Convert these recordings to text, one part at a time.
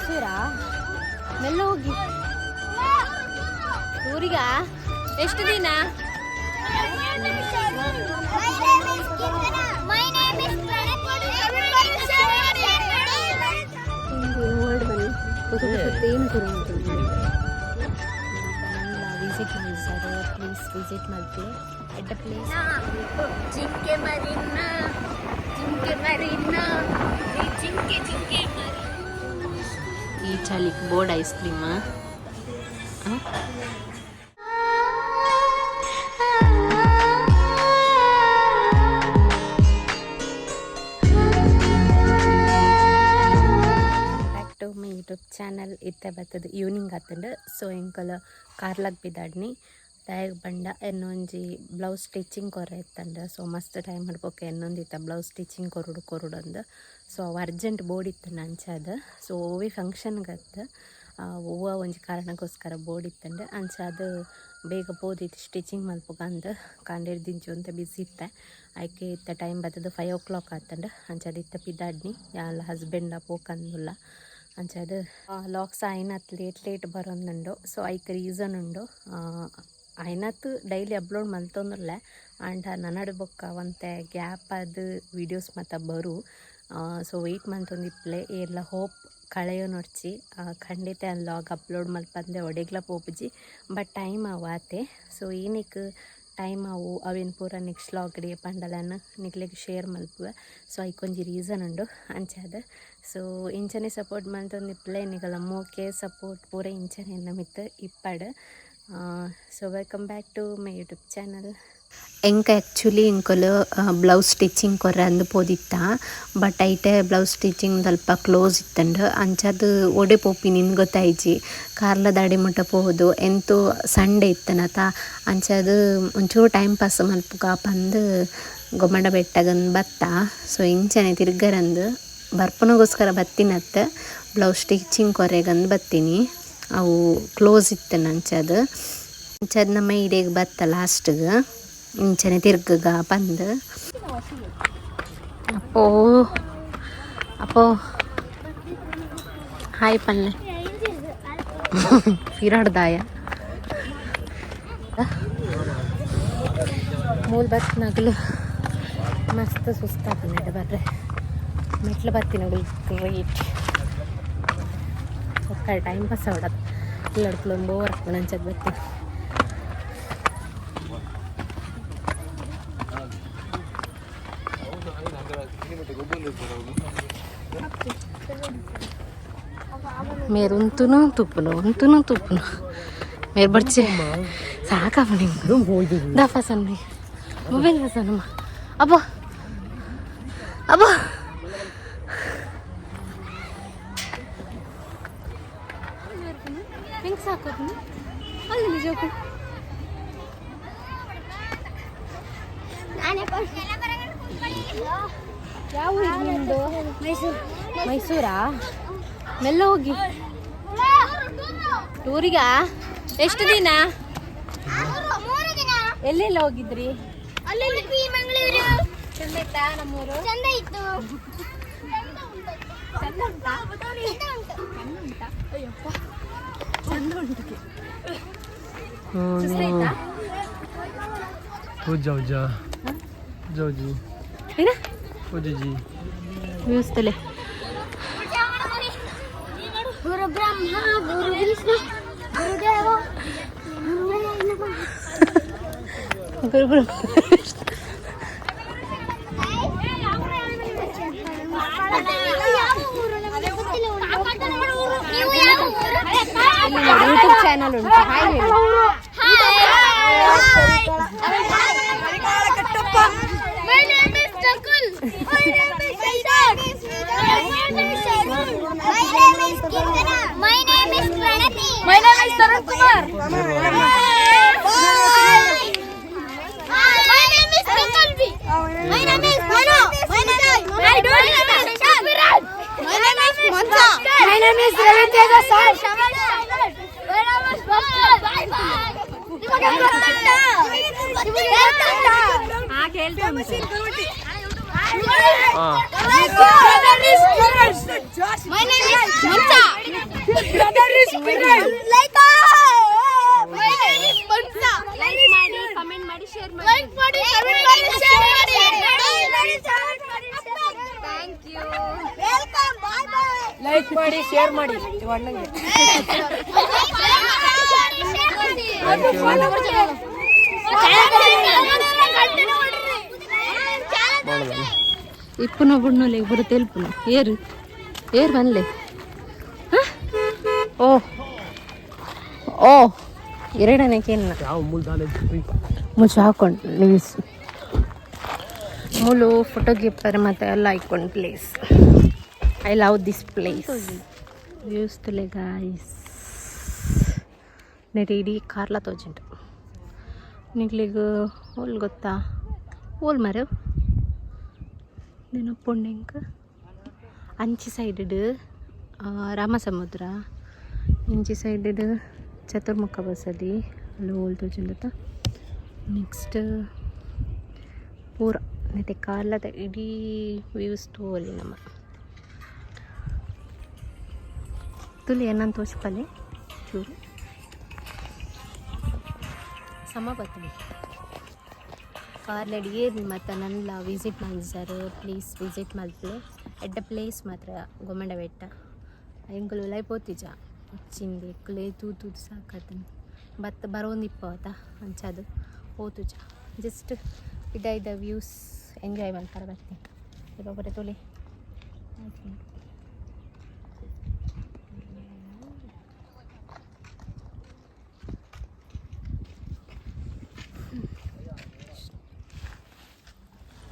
ಮೈಸೂರಾ? ಮೆಲ್ಲ ಹೋಗಿ ಊರಿಗ ಎಷ್ಟು ದಿನ? ವಿಸಿಟ್ ಮಾಡಿದ್ದಾರೆ. ಪ್ಲೀಸ್ ವಿಸಿಟ್ ಮಾಡ್ತೀವಿ ಎಟ್ ದ ಪ್ಲೇಸ್ ಜಿಂಕೆ ಮರಿನಾ ಜಿಂಕೆ ಈ ಚಳಿಗೆ board ice cream. YouTube channel ಇತ್ತೆ ಬರ್ತದೆ ಈವ್ನಿಂಗ್ ಆತಂಡು. ಸೊ ಎಂಕಲ್ ಕಾರ್ಲಾಗ್ ಬಿದ್ದಾಡ್ನಿ ದಯಗ್ ಬಂಡ ಎನ್ನೊಂಜಿ ಬ್ಲೌಸ್ ಸ್ಟಿಚಿಂಗ್ ಕೊರ ಇತ್ತಂಡು. ಸೊ ಮಸ್ತ್ ಟೈಮ್ ಮಾಡ್ಬೋಕೆ ಎನ್ನೊಂದಿತ್ತ ಬ್ಲೌಸ್ ಸ್ಟಿಚಿಂಗ್ ಕೊರುಡು. ಸೊ ಅವು ಅರ್ಜೆಂಟ್ ಬೋರ್ಡ್ ಇತ್ತು ಅಂಚಾದ. ಸೊ ಓವಿ ಫಂಕ್ಷನ್ಗತ್ತು ಹೂವು ಒಂಜಿ ಕಾರಣಕ್ಕೋಸ್ಕರ ಬೋರ್ಡ್ ಇತ್ತಂಡು ಅಂಚಾದ ಬೇಗ ಬೋದಿತ್ತು ಸ್ಟಿಚಿಂಗ್ ಮಲ್ಪಗಂದು ಕಾಂಡೇಡ್ ದಿಂಚು ಅಂತ ಬಿಸಿ ಇತ್ತೆ. ಆಯ್ಕೆ ಇತ್ತ ಟೈಮ್ ಬರ್ತದೆ 5 o'clock ಆತಂಡು ಅಂಚಾದ ಇತ್ತ ಪಿದಾಡ್ನಿ ಯಾಲ ಹಸ್ಬೆಂಡ ಪೋಕಂದುಲ್ಲ ಅಂಚಾದ ಲಾಕ್ಸ್ ಆಯ್ನತ್ ಲೇಟ್ ಬರೋಂದುಂಡು. ಸೊ ಐಕ್ ರೀಸನ್ ಉಂಡು. ಆಯ್ನತ್ ಡೈಲಿ ಅಪ್ಲೋಡ್ ಮಲ್ತೊಂದುರ್ಲೆ ಆಂಡ ನನ್ನಡು ಬೊಕ್ಕ ಒಂತೆ ಗ್ಯಾಪ್ ಅದು ವೀಡಿಯೋಸ್ ಮತ್ತು ಬರು. ಸೊ ವೆಯ್ಟ್ ಮಂತೊಂದಿಪ್ಲೆ ಎಲ್ಲ ಹೋಪ್ ಕಳೆಯೋ ನೋಡ್ಚಿ ಖಂಡಿತ ಲಾಗ್ ಅಪ್ಲೋಡ್ ಮಲ್ಪಂದೆ ಒಡೆಗ್ಲ ಪೋಪುಜಿ. ಬಟ್ ಟೈಮ್ ಆವಾತೆ. ಸೊ ಏನಕ್ಕೆ ಟೈಮ್ ಅವೇನು ಪೂರ ನೆಕ್ಸ್ಟ್ ಲಾಗ್ಡಿ ಪಂಡಲನ್ನು ನಿಕ್ಲೆಗೆ ಶೇರ್ ಮಲ್ಪುವೆ. ಸೊ ಐಕೊಂಜಿ ರೀಸನ್ ಉಂಡು ಅಂಚಾದ. ಸೊ ಇಂಚನೆ ಸಪೋರ್ಟ್ ಮಂತೊಂದಿಪ್ಲೆ ನಿಗಲ ಮೋಕೆ ಸಪೋರ್ಟ್ ಪೂರ ಇಂಚನೆ ನಮಿತ್ತು ಇಪ್ಪಡು. So welcome back to my YouTube channel. ಎಂಕ ಆ್ಯಕ್ಚುಲಿ ಇಂಕೊಲು ಬ್ಲೌಸ್ ಸ್ಟಿಚಿಂಗ್ ಕೊರ್ರೆ ಅಂದು ಪೋದಿತ್ತ. ಬಟ್ ಐಟೆ ಬ್ಲೌಸ್ ಸ್ಟಿಚಿಂಗ್ ಸ್ವಲ್ಪ ಕ್ಲೋಸ್ ಇತ್ತಂಡು ಅಂಚದು ಒಡೆ ಪೋಪಿ ನಿನ್ಗೆ ಗೊತ್ತಾಯ್ಜಿ ಕಾರ್ಲ ದಾಡಿ ಮುಟ್ಟ ಪೋದು ಎಂತೂ ಸಂಡೇ ಇತ್ತನತ ಅಂಚದು ಒಂಚೂರು ಟೈಮ್ ಪಾಸ್ ಮಲ್ಪುಗ ಪಂದು ಗೊಮ್ಮಡ ಬೆಟ್ಟಗಂದು ಬತ್ತ. ಸೊ ಇಂಚನೆ ತಿರ್ಗರಂದು ಬರ್ಪನಗೋಸ್ಕರ ಬತ್ತಿನತ್ತ ಬ್ಲೌಸ್ ಸ್ಟಿಚಿಂಗ್ ಕೊರೆಗಂದು ಬತ್ತೀನಿ. ಅವು ಕ್ಲೋಸ್ ಇತ್ತನ ಅಂಚದು ನಮ್ಮ ಇಡೀಗೆ ಬತ್ತ ಲಾಸ್ಟ್ಗೆ ಇಂಚನೆ ತಿರ್ಗಗ ಬಂದು ಅಪ್ಪೋ ಹಾಯ್ ಪಲ್ಲೆ ಫಿರಾಡ್ದಾಯ ಮೂಲ ಬತ್ ನಗಲು ಮಸ್ತ್ ಸುಸ್ತಾಗ ಬರ್ರೆ ಮೆಟ್ಲು ಬತ್ತಿ ನೋಡಿ ಗ್ರೇಟ್ ಒಕ್ಕ ಟೈಮ್ ಪಾಸ್ ಆಡೋದು ಎಲ್ಲಡ್ಕಲು ಬೋರ್ ಹಾಕ್ಕೊಂಡು ಅಂಚದ್ ಬರ್ತೀನಿ. ಮೇರು ಉಂತುನು ತುಪ್ಪುನು ಮೇರು ಬಡ್ಚೆ ಸಾಕಪ್ಪ ನಿಂಗೆ ದಫ ಸನ್ನಿ ಮೊಬೈಲ್ ಬಸನಮ್ಮ ಅಬ್ಬ ಹೆಂಗೆ ಸಾಕೋದು ಅಲ್ಲಿ ಜೋಕು ಯಾವ ನಿಮ್ಮದು? ಮೈಸೂರಾ? ಮೆಲ್ಲ ಹೋಗಿ ಟೂರಿಗ ಎಷ್ಟು ದಿನ? ಎಲ್ಲೆಲ್ಲ ಹೋಗಿದ್ರಿ? ಚಂದ ಇತ್ತಾ ನಮ್ಮೂರು? ಚಂದ ಇತ್ತು. ಅಯ್ಯಪ್ಪ ಚಂದ ಉಂಟು. ವ್ಯವಸ್ಥೆ ಗುರು ಬ್ರಹ್ಮ ಗುರು ವಿಷ್ಣು ಗುರುದೇವ ಗುರು ಬ್ರಹ್ಮ ಯೂಟ್ಯೂಬ್ ಚಾನಲ್ ಉಂಟು. ಹಾಯ್ ಹೇಳಿ. My name is Tarun Kumar. My name is Nikalvi. My name is Manu. My name is I don't know. Shabiran. My name is Mansa. My name is Ravitega Sai. My name is Bye bye. ನಿಮಗೆ ಗೊತ್ತುಂಟಾ? ಹೇಳ್ತೀನಿ. My name is Mansa. Comment ಮಾಡಿ share thank you. Like ಮಾಡಿ share ಮಾಡಿ ಅಣ್ಣಂಗೆ. ಇಪ್ಪುನ ಬುಣ್ಣಲೆ ಇಬ್ಬರು ತೆಲ್ಪುನ ಏರು ಬನ್ಲೆ. ಓ ಓ ಎರಡನೇ ಕೇನ್ನ ಮುಚ್ಚು ಹಾಕೊಂಡು ಪ್ಲೀಸ್. ಮುಳು ಫೋಟೋಗ್ರಾಫರ್ ಮತ್ತೆ ಎಲ್ಲ ಹಾಕೊಂಡು place. I love this place. Views ತುಲೆ ಗಾಯ್ಸ್ ನೆಟ್ ಇಡೀ ಕಾರ್ಲ ತೋಜುಂಟು ನಿಗ್ಲಿಗೆ ಓಲ್ ಗೊತ್ತಾ ಓಲ್ ಮರ ನೆನಪುಂಡೆಂಕ ಅಂಚಿ ಸೈಡ್ ರಾಮಸಮುದ್ರ ಇಂಚಿ ಸೈಡ್ ಚತುರ್ಮುಖ ಬಸದಿ ಅಲ್ಲಿ ಓಲ್ ತೋಜುಂಡತ. ನೆಕ್ಸ್ಟ್ ಪೂರ ನೆತೆ ಕಾಲದ ಇಡೀ ವ್ಯೂಸ್ ತೋಲಿ ನಮ್ಮ ತುಲಿ ಏನಂತ ತೋರಿಸ್ಪಲ್ಲೆ ಚೂರು ಸಮ ಬರ್ತದೆ ಕಾರ್ಲಡಿ ಏರಿ ಮತ್ತು ನನ್ನ ವಿಸಿಟ್ ಮಾಡಿದ್ದಾರೆ. ಪ್ಲೀಸ್ ವಿಸಿಟ್ ಮಾಡಿದ್ಲೆ ಎಡ್ಡ ಪ್ಲೇಸ್ ಮಾತ್ರ ಗೊಮ್ಮಡ ಬೆಟ್ಟ ಎಂಕಲು ಲೈಪೋತಿಜ ಚಿಂದಿ ಎಕ್ಕಲೇ ತೂತು ಸಾಕತ್ತನು ಬತ್ತ ಬರೋಂದು ಇಪ್ಪವತ್ತ ಅಂಚದು ಹೋತುಜ ಜಸ್ಟ್ ಇದ ವ್ಯೂಸ್ ಎಂಜಾಯ್ ಮಾಡ್ತಾರೆ ಬರ್ತೀನಿ ಬರೋಬರೇ ತೊಲೆ ಆಯ್ತು.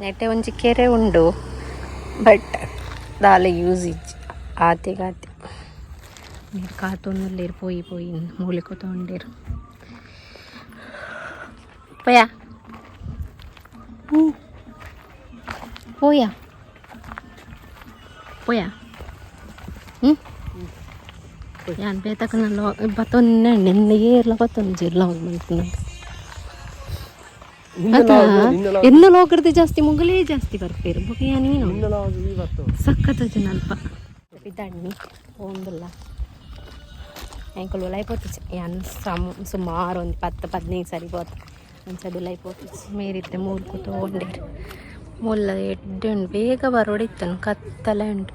ನೆಟ್ಟೆ ಒಂಜಿ ಕೆರೆ ಉಂಡು ಬಟ್ ದಾಲೆ ಯೂಸೇಜ್ ಆತೆಗಾತೆ ನೀರು ಕಾತೊಂದುಲ್ಲೇರು ಪೋಯಿ ಮೂಲಿಕೆ ತೊಗೊಂಡೇರು ಪೋಯಾ ಪೋಯಾ ಪೋಯಾ ಯಾನ್ ಬೇತಕನಲ್ಲ ಬತ್ತೊಂದು ನೆನ್ನೆಗೇರ್ಲ ಬತ್ತೊಂದು ಜಿರ್ಲ ಹೋಗಿ ಮಾಡ್ತೀನಿ ಎನ್ನು ಲೋಕರ್ದೆ ಜಾಸ್ತಿ ಮುಗಲೇ ಜಾಸ್ತಿ ಬರ್ಪೇರು ಬೊಕೆಯ ನೀನು ಸಖತ್ ಜನ ಅಲ್ಪ ಬಿದ್ದಾಡ್ನಿ ಒಂದಲ್ಲ ಎಂಕಲು ಲೈಪೋತಿச்சு ಯಾನ್ ಸುಮಾರು ಒಂದು 10-15 ಸರಿ పోత ಅಂಚದು ಲೈಪೋತಿச்சு ಮೇರಿತ್ತೆ ಮೂರು ಕೂತ್ಕೊಂಡೇರು ಮುಲ್ಲ ಎಡ್ಡೆ ಉಂಡು ಬೇಗ ಬರೋಡಿತ್ತನು ಕತ್ತಲೆ ಉಂಟು.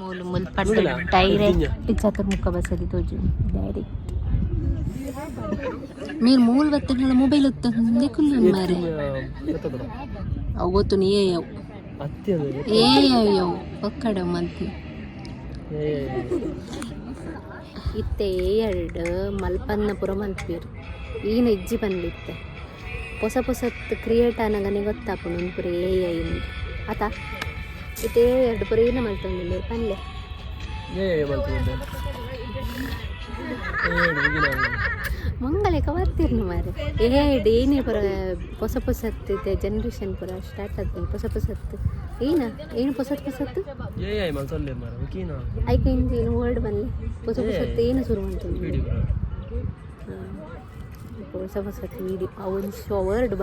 ಮೂಲು ಮುಲ್ಪಟ್ಟು ಡೈರೆಕ್ಟ್ ಚತುರ್ಮುಖ ಬಸದಿ ತೋಜು ಡೈರೆಕ್ಟ್ మీరు ಮೂಲ ಬತ್ತಗಳ ಮೊಬೈಲ್ ಒತ್ತಂದೆ ಕುಲ್ಲ ಮಾರೆ ಅವತ್ತು ನೀ ಏಯವ್ ಒಕ್ಕಡ ಮಂತಿ ಇತ್ತೆ ಎರಡು ಮಲ್ಪನ್ನಪುರ ಮಂತ್ಪೀರು ಈನು ಇಜ್ಜಿ ಬಂದಿತ್ತೆ ಹೊಸ ಕ್ರಿಯೇಟ್ ಆನಾಗನೆ ಗೊತ್ತಾಪುಂಡು ಒಂದು ಪುರ ಏ ಆತ ಇದೇ ಎರಡು ಪುರ ಏನು ಮಾಡ್ತಂದಿಲ್ಲ ಪಲ್ಲೆ ಮಂಗಲೇಕ ಬರ್ತಿರ್ನು ಮಾರೆ ಏನೇ ಪುರ ಹೊಸತ್ತು ಜನರೇಷನ್ ಪುರ ಸ್ಟಾರ್ಟ್ ಆಗ್ತದೆ ಹೊಸತ್ತು ಏನು ಹೊಸತ್ತು ಐಕ ಇಂದು ಏನು ವರ್ಡ್ ಬನ್ನಿ ಹೊಸತ್ತು ಏನು ಶುರು ಮಾಡ್ತದೆ ಹೊಸತ್ತು ವೀಡಿಯೋ ಅವನು ವರ್ಡ್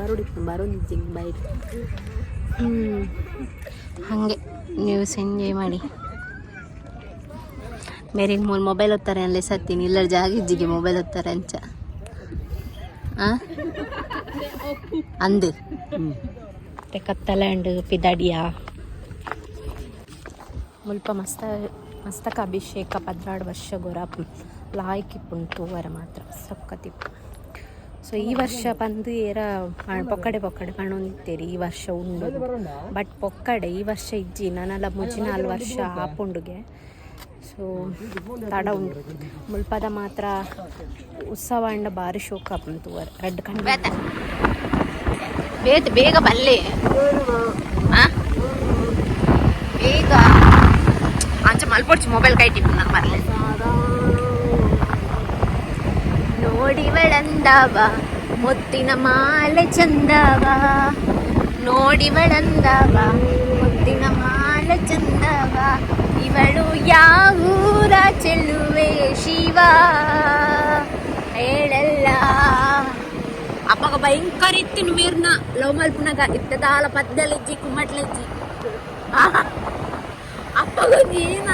ಬರೋದಿದ್ದೀನಿ ಬೈಕ್ ಹಾಗೆ ನ್ಯೂಸ್ ಎಂಜಾಯ್ ಮಾಡಿ. ಮೇರಿಗೆ ಮೂರು ಮೊಬೈಲ್ ಓದ್ತಾರೆ ಅಲ್ಲೇ ಸತ್ತೀನಿ ಇಲ್ಲರ ಜಾಗ ಇಜ್ಜಿಗೆ ಮೊಬೈಲ್ ಓದ್ತಾರೆ ಅಂಚ ಅಂದು ಕತ್ತಲ್ಯಾಂಡ್ ಪಿದಾಡಿಯ ಮುಲ್ಪ ಮಸ್ತಕ ಅಭಿಷೇಕ 16 ವರ್ಷ ಗೊರ ಲಾಯ್ಕಿಪ್ಪುಂಟು ವರ ಮಾತ್ರ ಸಕ್ಕತ್ತಿಪ್ಪು. ಸೊ ಈ ವರ್ಷ ಬಂದು ಪೊಕ್ಕಡೆ ಕಾಣೊಂದಿತ್ತೇರಿ ಈ ವರ್ಷ ಉಂಡು ಬಟ್ ಪೊಕ್ಕಡೆ ಈ ವರ್ಷ ಇಜ್ಜಿ ನಾನೆಲ್ಲ ಮುಜ್ಜಿ 4 ವರ್ಷ ಆಪುಂಡುಗೆ. ಸೊ ತಡ ಉಂಡು ಮುಲ್ಪದ ಮಾತ್ರ ಉತ್ಸವ ಅಂಡ ಭಾರಿ ಶೋಕ ಬಂತು ರೆಡ್ ಕಂಡು ಬೇಗ ಬಲ್ಲೆ ಬೇಗ ಅಂಚ ಮಲ್ಪೊಡ್ಚಿ ಮೊಬೈಲ್ ಕೈ ಟಿಪ್ಪು ನಾನು ಬರಲೆ ನೋಡಿವಳಂದವ ಮುತ್ತಿನ ಮಾಲೆ ಚಂದವ ನೋಡಿವಳಂದವ ಮುತ್ತಿನ ಮಾಲೆ ಚಂದವ ಇವಳು ಯಾವೂರ ಚೆಲ್ಲುವೆ ಶಿವ ಹೇಳಲ್ಲ ಅಪ್ಪಗ ಭಯಂಕರ ಇತ್ತಿನ ಮೀರ್ನ ಲವ್ ಮಲ್ಪನಾಗ ಇತ್ತದಾಲ ಪದ್ಯಲೆಜ್ಜಿ ಕುಮ್ಮಟ್ಲೆಜ್ಜಿ ಅಪ್ಪಗ ಏನ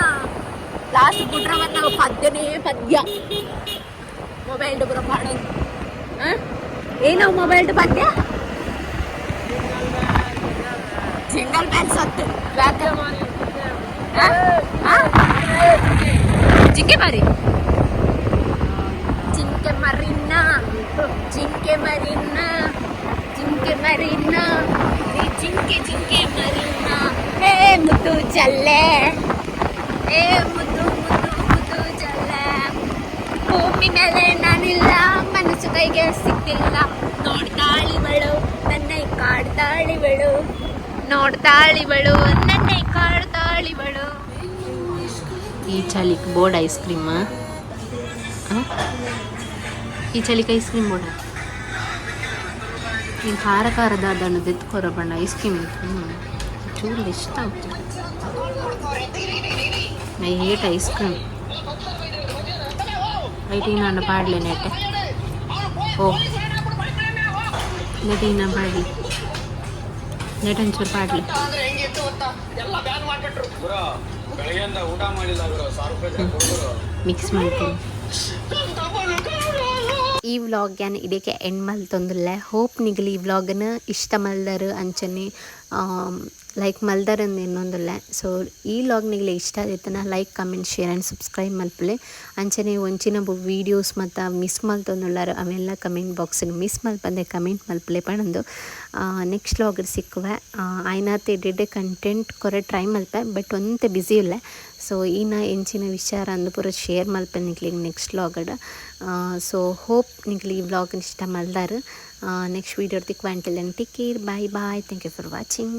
ಲಾಸ್ಟ್ ಬಿಟ್ರ ನಾವು ಪದ್ಯನೇ ಪದ್ಯ ಮೊಬೈಲ್ ಪುರ ಮಾಡೋದು ಏನವು ಮೊಬೈಲ್ ಪದ್ಯ ಜಿಂಗಲ್ ಬ್ಯಾಲ್ ಸತ್ತು ಜಿಂಕೆ ಮಾರಿ ಜಿಂಕೆ ಮರಿನ್ನ ಜಿಂಕೆ ಮರಿನ್ನ ಜಿಂಕೆ ಮರಿನ್ನ ಜಿಂಕೆ ಜಿಂಕೆ ಮರಿನ್ನ ಹೇ ಮುದ್ದು ಚಲ್ಲೆ ಏ ಮುದ್ದು ಮುದ್ದು ಮುದ್ದು ಚಲ್ಲೆ ಭೂಮಿ ಮೇಲೆ ನಾನಿಲ್ಲ ಮನಸ್ಸು ಕೈಗೆ ಸಿಕ್ತಿಲ್ಲ ನೋಡ್ತಾಳಿವಳು ನನ್ನ ಕಾಡ್ತಾಳಿವಳು ನೋಡ್ತಾಳಿವಳು ನನ್ನ ಕಾಡ್ತಾಳಿವಳು ಈ ಚಳಿಗೆ ಬೋರ್ಡ್ ಐಸ್ ಕ್ರೀಮ್ ಈ ಚಳಿಗೆ ಐಸ್ ಕ್ರೀಮ್ ಬೋರ್ಡ ನೀನು ಖಾರ ಖಾರದ ಅದನ್ನು ತೆತ್ಕೊರ ಬಣ್ಣ ಐಸ್ ಕ್ರೀಮ್ ಚೂರು ಇಷ್ಟ ಆಗ್ತದೆ I hate ice cream IT ನಾನು ಪಾಡ್ಲೆ ನೆಟ್ಟೆ ಓ ನೆಟಿ ನಾ ಪಾಡ್ಲಿ ನೆಟ್ ಒಂಚೂರು ಪಾಡ್ಲಿ ಮಿಕ್ಸ್ ಮಾಡ್ತೀನಿ ಈ ವ್ಲಾಗ್ಯಾನ ಇದಕ್ಕೆ ಎಂಡ್ ಮಲ್ತೊಂದುಲ್ಲೆ ಹೋಪ್ ನಿಗಲಿ ಈ ವ್ಲಾಗನ್ನ ಇಷ್ಟ ಮಲ್ದರು ಅಂಚನೆ ಲೈಕ್ ಮಲ್ದರಂದು ಇನ್ನೊಂದುಲ್ಲೆ ಸೊ ಈ ವ್ಲಾಗ್ ನಿಗಲಿ ಇಷ್ಟ ಆಯ್ತನ like comment share and subscribe ಮಲ್ಪಲೆ ಅಂಚನೆ ಒಂಚಿನ ವೀಡಿಯೋಸ್ ಮತ್ತು ಮಿಸ್ ಮಲ್ತೊಂದುಳ್ಳಾರು ಅವೆಲ್ಲ ಕಮೆಂಟ್ ಬಾಕ್ಸಿನ ಮಿಸ್ ಮಲ್ಪಂದೆ ಕಮೆಂಟ್ ಮಲ್ಪಲೆ ಪಣಂದು ನೆಕ್ಸ್ಟ್ ವ್ಲಾಗರ್ ಸಿಕ್ಕುವೆ ಆಯ್ನಾತೆ ಎಡೆಡೆ ಕಂಟೆಂಟ್ ಕೊರೆ ಟ್ರೈ ಮಲ್ಪೆ ಬಟ್ ಒಂತೆ ಬ್ಯುಸಿ ಇಲ್ಲೆ ಸೊ ಈನ ಎಂಚಿನ ವಿಚಾರ ಅಂದು ಪೂರ ಶೇರ್ ಮಲ್ಪೆ ನಿಕ್ಲಿಗೆ ನೆಕ್ಸ್ಟ್ ವ್ಲಾಗಡ್ ಸೊ ಹೋಪ್ ನಿಕ್ಲಿ ಈ ವ್ಲಾಗ್ ಇಷ್ಟ ಮಲ್ದಾರು ನೆಕ್ಸ್ಟ್ ವೀಡಿಯೋ ತಿಕ್ಕು until take care bye bye thank you for watching